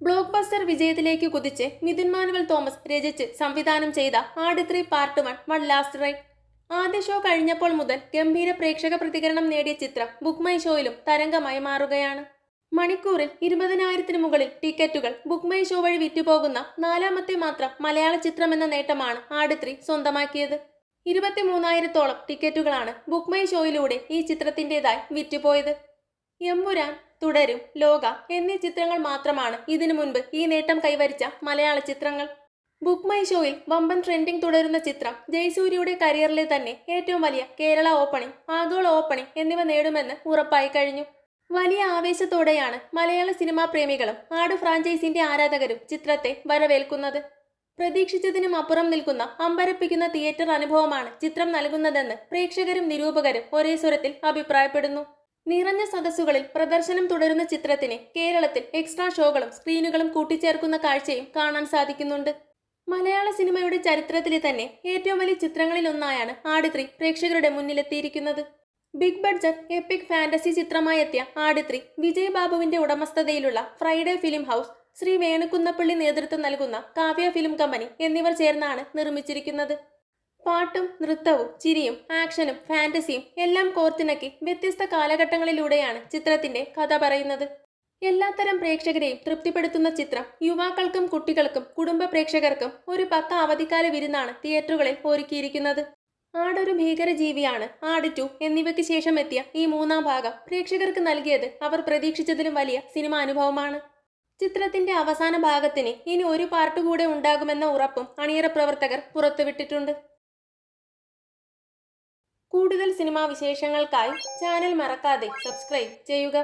Block buster വിജയത്തിലേക്ക് കുതിച്ച് Mithun manual Thomas രചിച്ച് സംവിധാനം ചെയ്ത ആട് 3 പാർട്ട് 1 വൺ ലാസ്റ്റ് റൈഡ്. ആദ്യ ഷോ കഴിഞ്ഞപ്പോൾ മുതൽ ഗംഭീര പ്രേക്ഷക പ്രതികരണം നേടിയ ചിത്രം ബുക്ക് മൈ ഷോയിലും തരംഗമായി മാറുകയാണ്. മണിക്കൂറിൽ 20,000-ന് മുകളിൽ ടിക്കറ്റുകൾ ബുക്ക് മൈ ഷോ വഴി വിറ്റുപോകുന്ന നാലാമത്തെ മാത്രം മലയാള ചിത്രമെന്ന നേട്ടമാണ് ആട് 3 സ്വന്തമാക്കിയത്. 23,000-ഓളം ടിക്കറ്റുകളാണ് ബുക്ക് മൈ ഷോയിലൂടെ ഈ ചിത്രത്തിൻ്റെതായി വിറ്റുപോയത്. എമ്പുരാൻ, തുടരും, ലോക എന്നീ ചിത്രങ്ങൾ മാത്രമാണ് ഇതിനു മുൻപ് ഈ നേട്ടം കൈവരിച്ച മലയാള ചിത്രങ്ങൾ. ബുക്ക് മൈ ഷോയിൽ വമ്പൻ ട്രെൻഡിംഗ് തുടരുന്ന ചിത്രം ജയസൂര്യയുടെ കരിയറിലെ തന്നെ ഏറ്റവും വലിയ കേരള ഓപ്പണിംഗ്, ആഗോള ഓപ്പണിംഗ് എന്നിവ നേടുമെന്ന് ഉറപ്പായി കഴിഞ്ഞു. വലിയ ആവേശത്തോടെയാണ് മലയാള സിനിമാ പ്രേമികളും ആട് ഫ്രാഞ്ചൈസിന്റെ ആരാധകരും ചിത്രത്തെ വരവേൽക്കുന്നത്. പ്രതീക്ഷിച്ചതിനും അപ്പുറം നിൽക്കുന്ന അമ്പരപ്പിക്കുന്ന തിയേറ്റർ അനുഭവമാണ് ചിത്രം നൽകുന്നതെന്ന് പ്രേക്ഷകരും നിരൂപകരും ഒരേ സ്വരത്തിൽ അഭിപ്രായപ്പെടുന്നു. നിറഞ്ഞ സദസ്സുകളിൽ പ്രദർശനം തുടരുന്ന ചിത്രത്തിന് കേരളത്തിൽ എക്സ്ട്രാ ഷോകളും സ്ക്രീനുകളും കൂട്ടിച്ചേർക്കുന്ന കാഴ്ചയും കാണാൻ സാധിക്കുന്നുണ്ട്. മലയാള സിനിമയുടെ ചരിത്രത്തിലെ തന്നെ ഏറ്റവും വലിയ ചിത്രങ്ങളിലൊന്നായാണ് ആട് 3 പ്രേക്ഷകരുടെ മുന്നിലെത്തിയിരിക്കുന്നത്. ബിഗ് ബഡ്ജറ്റ് എപ്പിക് ഫാന്റസി ചിത്രമായി എത്തിയ ആട് 3 വിജയ് ബാബുവിന്റെ ഉടമസ്ഥതയിലുള്ള ഫ്രൈഡേ ഫിലിം ഹൗസ്, ശ്രീ വേണുകുന്നപ്പള്ളി നേതൃത്വം നൽകുന്ന കാവ്യ ഫിലിം കമ്പനി എന്നിവർ ചേർന്നാണ് നിർമ്മിച്ചിരിക്കുന്നത്. പാട്ടും നൃത്തവും ചിരിയും ആക്ഷനും ഫാന്റസിയും എല്ലാം കോർത്തിണക്കി വ്യത്യസ്ത കാലഘട്ടങ്ങളിലൂടെയാണ് ചിത്രത്തിന്റെ കഥ പറയുന്നത്. എല്ലാത്തരം പ്രേക്ഷകരെയും തൃപ്തിപ്പെടുത്തുന്ന ചിത്രം യുവാക്കൾക്കും കുട്ടികൾക്കും കുടുംബ പ്രേക്ഷകർക്കും ഒരു പക്ക അവധിക്കാല വിരുന്നാണ് തിയേറ്ററുകളിൽ ഒരുക്കിയിരിക്കുന്നത്. ആടൊരു ഭീകരജീവിയാണ്, ആട് 2 എന്നിവയ്ക്ക് ശേഷം എത്തിയ ഈ മൂന്നാം ഭാഗം പ്രേക്ഷകർക്ക് നൽകിയത് അവർ പ്രതീക്ഷിച്ചതിലും വലിയ സിനിമാ അനുഭവമാണ്. ചിത്രത്തിന്റെ അവസാന ഭാഗത്തിന് ഇനി ഒരു പാർട്ട് കൂടെ ഉണ്ടാകുമെന്ന ഉറപ്പും അണിയറ പ്രവർത്തകർ പുറത്തുവിട്ടിട്ടുണ്ട്. കൂടുതൽ സിനിമാ വിശേഷങ്ങൾക്കായി ചാനൽ മറക്കാതെ സബ്സ്ക്രൈബ് ചെയ്യുക.